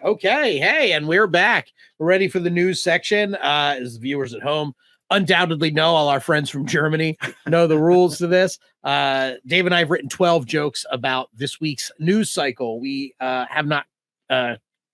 Okay, hey, and we're back. We're ready for the news section. As viewers at home undoubtedly know, all our friends from Germany know the rules to this. Dave and I have written 12 jokes about this week's news cycle. We have not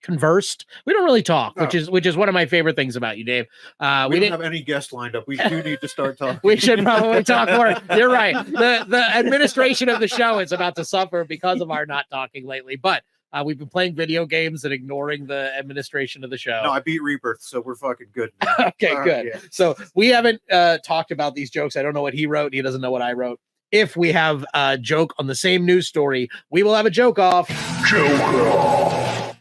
conversed. We don't really talk, which is one of my favorite things about you, Dave. We didn't have any guests lined up. We do need to start talking. We should probably talk more. You're right. The administration of the show is about to suffer because of our not talking lately, but we've been playing video games and ignoring the administration of the show. No, I beat Rebirth, so we're fucking good. Okay, good. Yeah. So we haven't talked about these jokes. I don't know what he wrote. He doesn't know what I wrote. If we have a joke on the same news story, we will have a joke off. Joke off.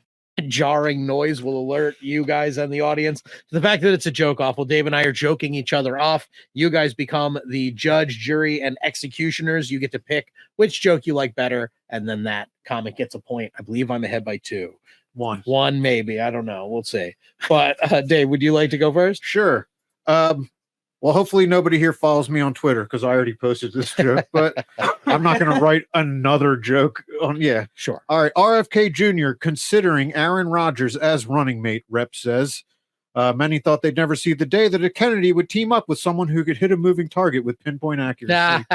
Jarring noise will alert you guys and the audience to the fact that it's a joke off. Well, Dave and I are joking each other off. You guys become the judge, jury, and executioners. You get to pick which joke you like better, and then that comic gets a point. I believe I'm ahead by 2. One, maybe. I don't know. We'll see. But Dave, would you like to go first? Sure. Well, hopefully nobody here follows me on Twitter because I already posted this joke, but I'm not going to write another joke on. Yeah, sure. All right. RFK Jr. considering Aaron Rodgers as running mate, Rep says. Many thought they'd never see the day that a Kennedy would team up with someone who could hit a moving target with pinpoint accuracy. I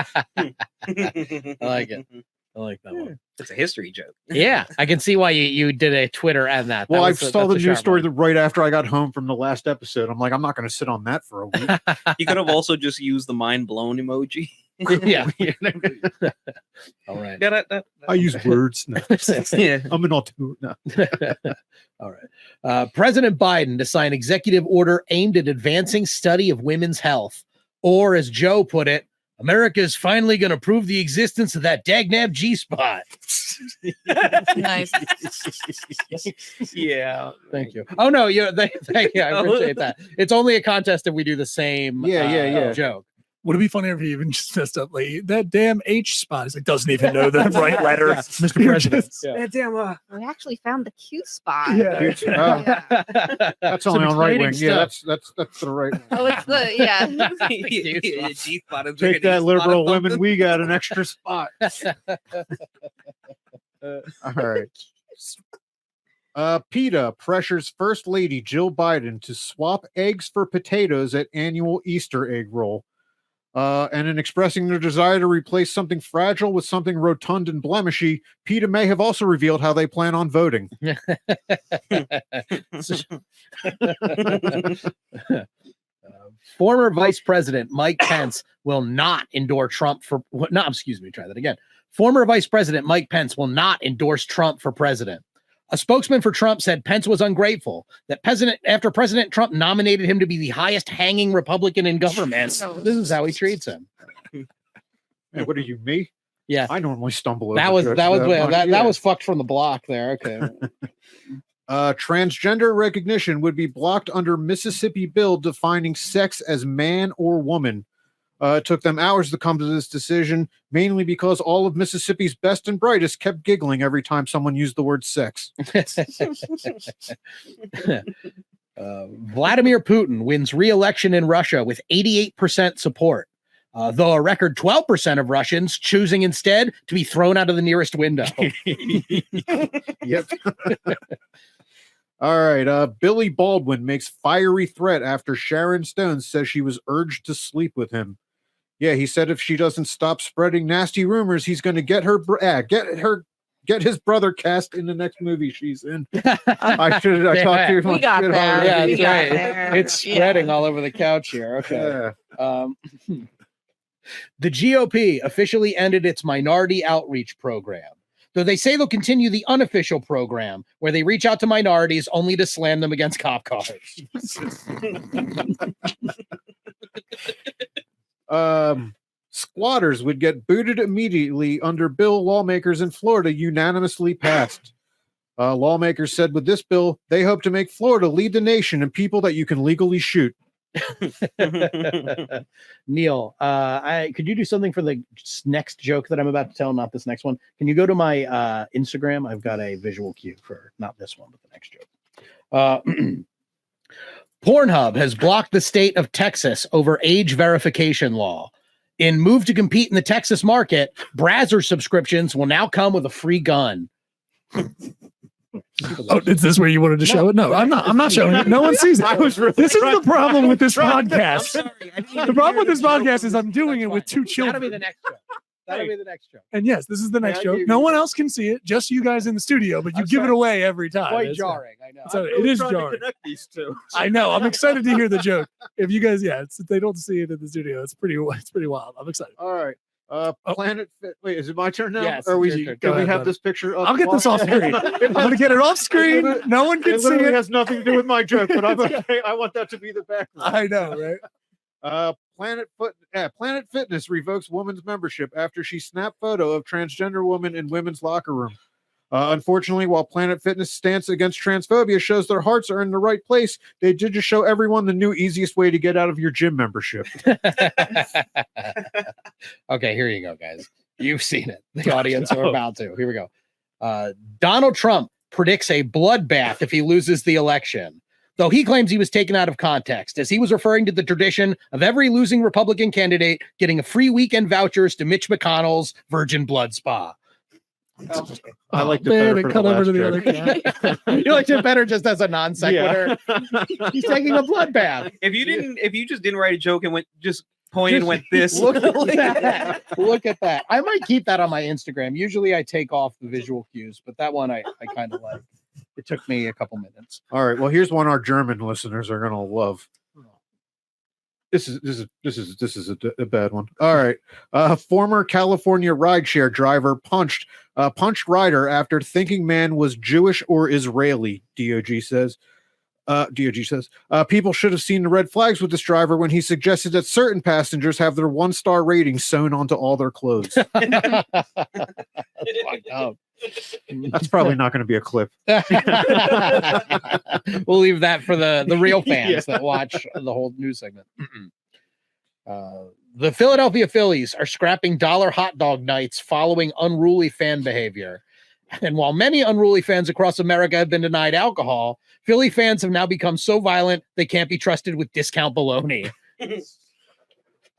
like it. I like that one. It's a history joke. Yeah, I can see why you did a Twitter and that. Well, I saw the news story right after I got home from the last episode. I'm like, I'm not going to sit on that for a week. You could have also just used the mind blown emoji. Yeah. All right. I use words. No. Yeah. I'm an auto. No. All right. President Biden to sign executive order aimed at advancing study of women's health. Or as Joe put it, America is finally going to prove the existence of that dagnab G-spot. Nice. Yeah. Thank you. Oh, no. Thank you. I appreciate that. It's only a contest if we do the same joke. Would it be funny if he even just messed up like that damn H spot? He's like, doesn't even know the right letter, Mr. President. That damn, we actually found the Q spot. Yeah. That's only on right wing. Yeah, that's the right one. Oh, it's the G spot. Take that, liberal women. We got an extra spot. All right. PETA pressures First Lady Jill Biden to swap eggs for potatoes at annual Easter egg roll. And in expressing their desire to replace something fragile with something rotund and blemishy, PETA may have also revealed how they plan on voting. Former Vice President Mike Pence will not endorse Trump for... No, excuse me, try that again. Former Vice President Mike Pence will not endorse Trump for president. A spokesman for Trump said Pence was ungrateful, that after President Trump nominated him to be the highest hanging Republican in government, this is how he treats him. Hey, what are you, me? Yeah. I normally stumble over that was fucked from the block there. Okay. Transgender recognition would be blocked under Mississippi bill defining sex as man or woman. It took them hours to come to this decision, mainly because all of Mississippi's best and brightest kept giggling every time someone used the word sex. Vladimir Putin wins re-election in Russia with 88% support, though a record 12% of Russians choosing instead to be thrown out of the nearest window. Yep. All right. Billy Baldwin makes fiery threat after Sharon Stone says she was urged to sleep with him. Yeah, he said if she doesn't stop spreading nasty rumors, he's going to get his brother cast in the next movie she's in. I talked too much. We got there. Yeah, we that's got right. there. It's spreading all over the couch here. Okay. Yeah. The GOP officially ended its minority outreach program, though they say they'll continue the unofficial program where they reach out to minorities only to slam them against cop cars. Squatters would get booted immediately under bill lawmakers in Florida unanimously passed. Lawmakers said with this bill, they hope to make Florida lead the nation in people that you can legally shoot. Neil, could you do something for the next joke that I'm about to tell, not this next one? Can you go to my Instagram? I've got a visual cue for not this one, but the next joke. Pornhub has blocked the state of Texas over age verification law. In move to compete in the Texas market, Brazzers subscriptions will now come with a free gun. Oh, is this where you wanted to show it? No, I'm not. I'm not showing it. No one sees it. This is the problem with this podcast. The problem with this podcast is I'm doing it with two children. That'll be the next show. That'll be the next show. And yes, this is the next joke. No one else can see it, just you guys in the studio, but you give it away every time. Quite jarring, I know. So it is jarring. These two. I know. I'm excited to hear the joke. If you guys, they don't see it in the studio. It's pretty wild. I'm excited. All right. Planet Fit. Wait, is it my turn now? Yes, Or it's your turn. can Go we ahead, have buddy. this picture up? I'll get this off screen. I'm gonna get it off screen. No one can It see literally it. has nothing to do with my joke, but I'm okay. I want that to be the background. I know, right? Planet Fitness revokes woman's membership after she snapped photo of transgender woman in women's locker room. Unfortunately, while Planet Fitness' stance against transphobia shows their hearts are in the right place, they did just show everyone the new easiest way to get out of your gym membership. Okay, here you go, guys. You've seen it. The audience are about to. Here we go. Donald Trump predicts a bloodbath if he loses the election, though he claims he was taken out of context, as he was referring to the tradition of every losing Republican candidate getting a free weekend vouchers to Mitch McConnell's Virgin Blood Spa. I liked it man, better it for the cut over last to the joke. other guy. You liked it better just as a non sequitur. He's taking a bloodbath. If you just didn't write a joke and pointed and went this. Look at that. Look at that. I might keep that on my Instagram. Usually I take off the visual cues, but that one I kind of like. It took me a couple minutes. All right. Well, here's one our German listeners are gonna love. This is a bad one. All right. Former California rideshare driver punched rider after thinking man was Jewish or Israeli. DOG says. People should have seen the red flags with this driver when he suggested that certain passengers have their 1-star rating sewn onto all their clothes. That's probably not going to be a clip. We'll leave that for the real fans that watch the whole news segment. The Philadelphia Phillies are scrapping dollar hot dog nights following unruly fan behavior. And while many unruly fans across America have been denied alcohol, Philly fans have now become so violent they can't be trusted with discount bologna.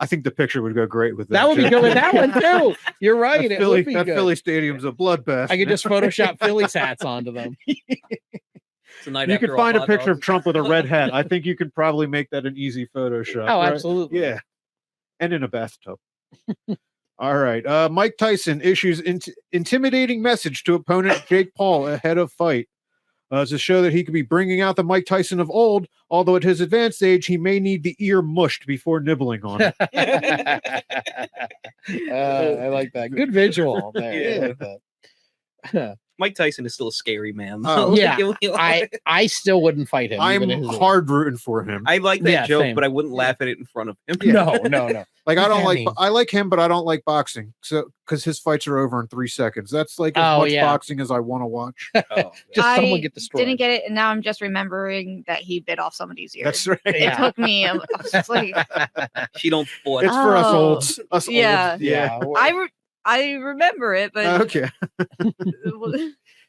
I think the picture would go great with That would be good with that one too. You're right. That It would be Philly good. Stadium's a bloodbath. I could just Photoshop Phillies hats onto them. It's a night You after could all find a hot picture of dogs. Trump with a red hat. I think you could probably make that an easy Photoshop. Oh, right? absolutely. Yeah. And in a bathtub. All right. Mike Tyson issues intimidating message to opponent Jake Paul ahead of fight. To show that he could be bringing out the Mike Tyson of old, although at his advanced age, he may need the ear mushed before nibbling on it. I like that. Good visual there. Yeah. I like that. Mike Tyson is still a scary man. Oh, yeah. I still wouldn't fight him. I'm even at his age. hard rooting for him. I like that Yeah, joke, same. but I wouldn't laugh at it in front of him. No. Like I I like him, but I don't like boxing. So because his fights are over in 3 seconds. That's like as Oh, much yeah. boxing as I want to watch. Oh, Just I someone get destroyed. didn't get it, and now I'm just remembering that he bit off somebody's ear. That's right. It Yeah. took me. I was just like, she don't foot. It's for us Oh, olds. Us yeah. olds. Yeah. I remember it, but Okay.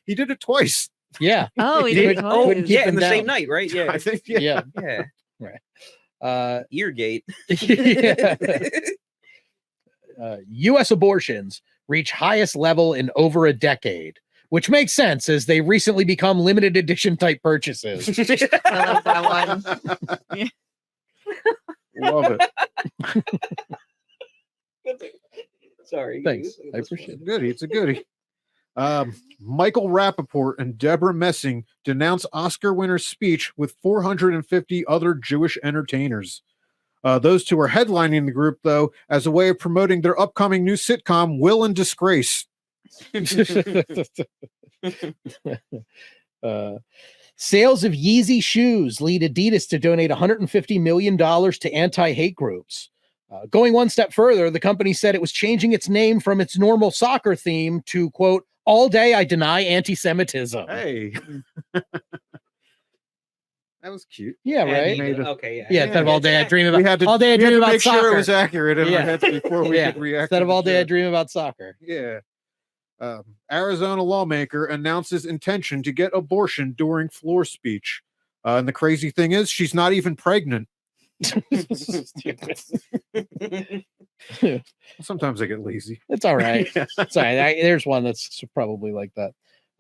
He did it twice. Yeah. oh, he Did- did. oh, couldn't keep yeah, in him the same down. night, right? Yeah. I think. Yeah. Yeah. Yeah. Eargate. U.S. abortions reach highest level in over a decade, which makes sense as they recently become limited edition type purchases. I love that one. Love it. Sorry. Thanks. I appreciate it. Goodie. It's a goodie. Michael Rappaport and Deborah Messing denounce Oscar winner's speech with 450 other Jewish entertainers. Those two are headlining the group, though, as a way of promoting their upcoming new sitcom, Will and Disgrace. Sales of Yeezy shoes lead Adidas to donate $150 million to anti-hate groups. Going one step further, the company said it was changing its name from its normal soccer theme to, quote, "All day I deny anti-Semitism." Hey. That was cute. Yeah, right? made a- Okay, yeah. Yeah, instead of all day I dream We about had to, all day I we had dream to about make soccer. sure it was accurate in Yeah. our heads before we Yeah. could react. Instead to of the all day I joke. dream about soccer. Yeah. Arizona lawmaker announces intention to get abortion during floor speech. And the crazy thing is, she's not even pregnant. Sometimes I get lazy. It's all right. Yeah. Sorry, there's one that's probably like that.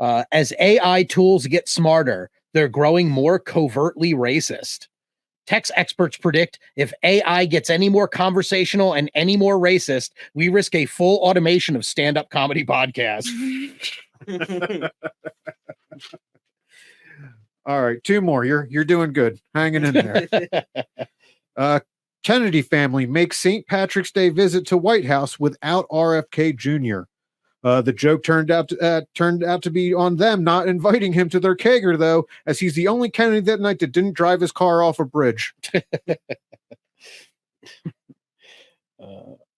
As AI tools get smarter, they're growing more covertly racist. Tech experts predict if AI gets any more conversational and any more racist, we risk a full automation of stand-up comedy podcasts. All right, 2 more. You're doing good. Hanging in there. Kennedy family makes St. Patrick's Day visit to White House without RFK Jr. The joke turned out to be on them not inviting him to their kegger, though, as he's the only Kennedy that night that didn't drive his car off a bridge.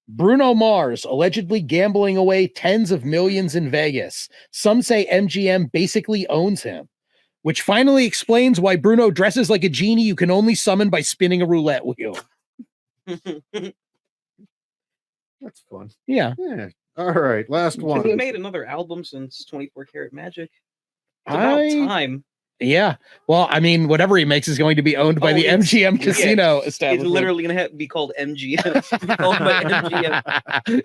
Bruno Mars allegedly gambling away tens of millions in Vegas. Some say MGM basically owns him, which finally explains why Bruno dresses like a genie you can only summon by spinning a roulette wheel. That's fun. Yeah. All right, last He one. made another album since 24 Karat Magic. It's about time. Yeah. Well, I mean, whatever he makes is going to be owned by the it's- MGM casino It's establishment. literally going to be called MGM. Owned by MGM.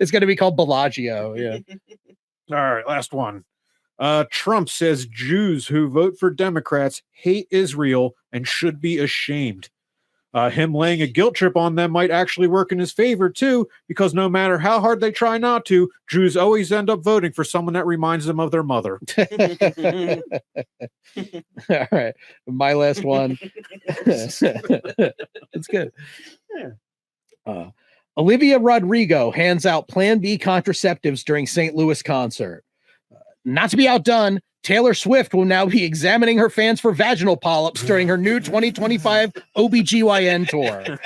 It's going to be called Bellagio. Yeah. All right, last one. Trump says Jews who vote for Democrats hate Israel and should be ashamed. Him laying a guilt trip on them might actually work in his favor, too, because no matter how hard they try not to, Jews always end up voting for someone that reminds them of their mother. All right. My last one. It's good. Olivia Rodrigo hands out Plan B contraceptives during St. Louis concert. Not to be outdone, Taylor Swift will now be examining her fans for vaginal polyps during her new 2025 OBGYN tour.